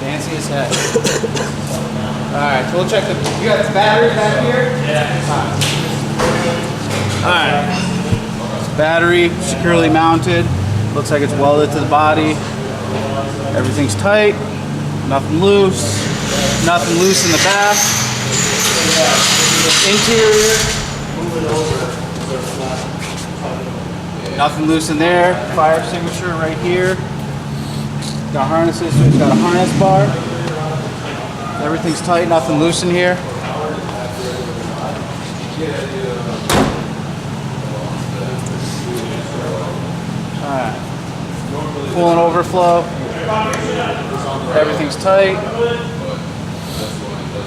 Fancy as heck. Alright, so we'll check the. You got the battery back here? Yeah. Alright. Battery securely mounted. Looks like it's welded to the body. Everything's tight. Nothing loose. Nothing loose in the back. Interior. Nothing loose in there. Fire extinguisher right here. Got harnesses, so it's got a harness bar. Everything's tight, nothing loose in here. Alright. Coolant overflow. Everything's tight.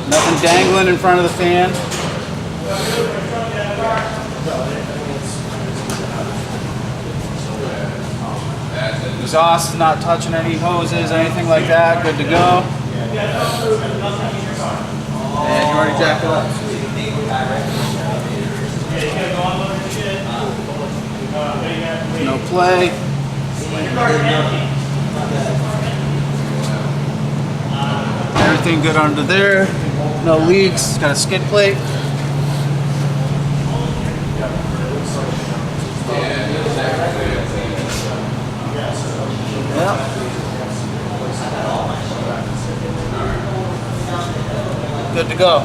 Nothing dangling in front of the fan. Exhaust is not touching any hoses, anything like that. Good to go. And you already jacked it up. No play. Everything good under there. No leaks. It's got a skid plate. Yep. Good to go.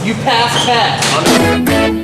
You passed test.